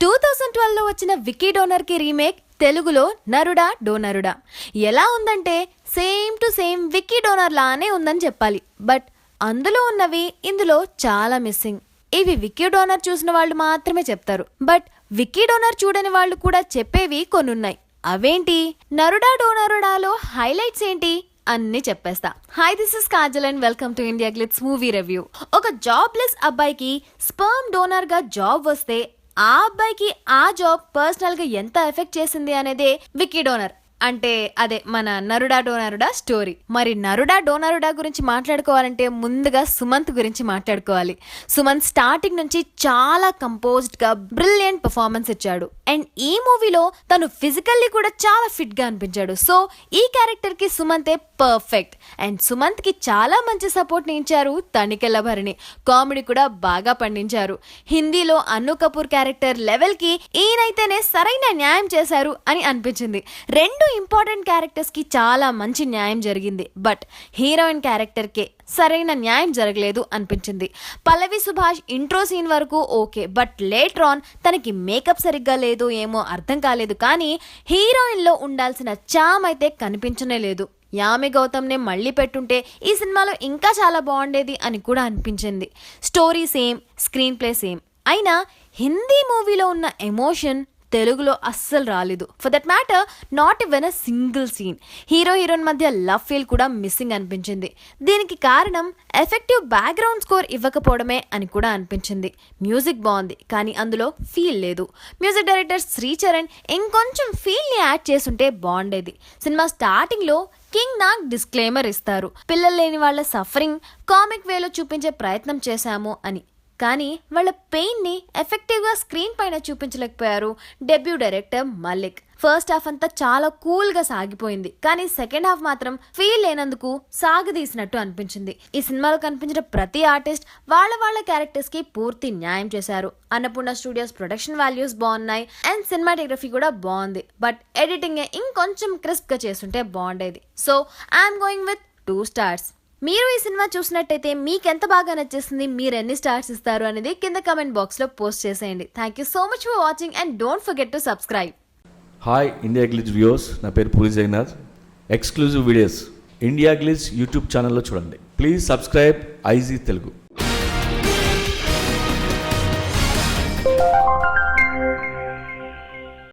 2012లో వచ్చిన విక్కీ డోనర్కి రీమేక్ తెలుగులో నరుడా డోనరుడా. ఎలా ఉందంటే same to same Vicky donor లానే ఉందని చెప్పాలి. బట్ అందులో ఉన్నవి ఇందులో చాలా మిస్సింగ్. ఇవి విక్కీ డోనర్ చూసిన వాళ్ళు మాత్రమే చెప్తారు. బట్ విక్కీ డోనర్ చూడని వాళ్ళు కూడా చెప్పేవి కొన్నున్నాయి. అవేంటి, నరుడా డోనరుడాలో హైలైట్స్ ఏంటి అన్ని చెప్పేస్తా. Hi, this is Kajal and welcome to India glitz movie review. ఒక జాబ్లెస్ అబ్బాయికి స్పర్మ్ డోనర్ గా జాబ్ వస్తే ఆ అబ్బాయికి ఆ జాబ్ పర్సనల్ గా ఎంత ఎఫెక్ట్ చేసింది అనేదే విక్కీ డోనర్ అంటే అదే మన నరుడా డోనరుడా స్టోరీ. మరి నరుడా డోనరుడా గురించి మాట్లాడుకోవాలంటే ముందుగా సుమంత్ గురించి మాట్లాడుకోవాలి. సుమంత్ స్టార్టింగ్ నుంచి చాలా కంపోజ్డ్ గా బ్రిలియంట్ పర్ఫార్మెన్స్ ఇచ్చాడు. అండ్ ఈ మూవీలో తను ఫిజికల్లీ కూడా చాలా ఫిట్ గా అనిపించాడు. సో ఈ క్యారెక్టర్ కి సుమంతే పర్ఫెక్ట్. అండ్ సుమంత్ కి చాలా మంచి సపోర్ట్ ని ఇచ్చారు తనికెళ్ళ భరణి. కామెడీ కూడా బాగా పండించారు. హిందీలో అన్ను కపూర్ క్యారెక్టర్ లెవెల్ కి ఈయనైతేనే సరైన న్యాయం చేశారు అని అనిపించింది. రెండు ఇంపార్టెంట్ క్యారెక్టర్స్ కి చాలా మంచి న్యాయం జరిగింది. బట్ హీరోయిన్ క్యారెక్టర్ కే సరైన న్యాయం జరగలేదు అనిపించింది. పల్లవి సుభాష్ ఇంట్రో సీన్ వరకు ఓకే, బట్ లేటర్ ఆన్ తనకి మేకప్ సరిగ్గా లేదు, ఏమో అర్థం కాలేదు. కానీ హీరోయిన్ లో ఉండాల్సిన చామ్ అయితే కనిపించనే లేదు. యామి గౌతమ్నే మళ్ళీ పెట్టుంటే ఈ సినిమాలో ఇంకా చాలా బాగుండేది అని కూడా అనిపించింది. Story same, screenplay same. అయినా హిందీ మూవీలో ఉన్న ఎమోషన్ తెలుగులో అస్సలు రాలేదు. For that matter not even a single scene. Hero heroine మధ్య లవ్ ఫీల్ కూడా మిస్సింగ్ అనిపించింది. దీనికి కారణం ఎఫెక్టివ్ బ్యాక్గ్రౌండ్ స్కోర్ ఇవ్వకపోవడమే అని కూడా అనిపించింది. మ్యూజిక్ బాగుంది కానీ అందులో ఫీల్ లేదు. మ్యూజిక్ డైరెక్టర్ శ్రీచరణ్ ఇంకొంచెం ఫీల్ని యాడ్ చేసుంటే బాగుండేది. సినిమా స్టార్టింగ్లో కింగ్ నాగ్ డిస్క్లైమర్ ఇస్తారు, పిల్లలు లేని వాళ్ళ సఫరింగ్ కామిక్ వేలో చూపించే ప్రయత్నం చేశాము అని. కానీ వాళ్ళ పెయిన్ని ఎఫెక్టివ్గా స్క్రీన్ పైన చూపించలేకపోయారు debut director Mallik. First half అంతా చాలా కూల్గా సాగిపోయింది, కానీ సెకండ్ హాఫ్ మాత్రం ఫీల్ లేనందుకు సాగదీసినట్టు అనిపించింది. ఈ సినిమాలో కనిపించిన ప్రతి ఆర్టిస్ట్ వాళ్ళ క్యారెక్టర్స్కి పూర్తి న్యాయం చేశారు. అన్నపూర్ణ స్టూడియోస్ ప్రొడక్షన్ వాల్యూస్ బాగున్నాయి అండ్ సినిమాటోగ్రఫీ కూడా బాగుంది. బట్ ఎడిటింగ్ ఇంకొంచెం క్రిస్ప్గా చేస్తుంటే బాగుండేది. So I'm going with 2 stars. మీరు ఈ సినిమా చూసినట్టయితే మీకు ఎంత బాగా నచ్చేసింది, మీరు ఎన్ని స్టార్స్ ఇస్తారు అనేది కింద కమెంట్ బాక్స్లో పోస్ట్ చేసేయండి. Thank you so much for watching and don't forget to subscribe. Hi India glitz viewers, నా పేరు Puri Jagannath. Exclusive videos India glitz YouTube ఛానల్లో చూడండి. Please subscribe IG Telugu.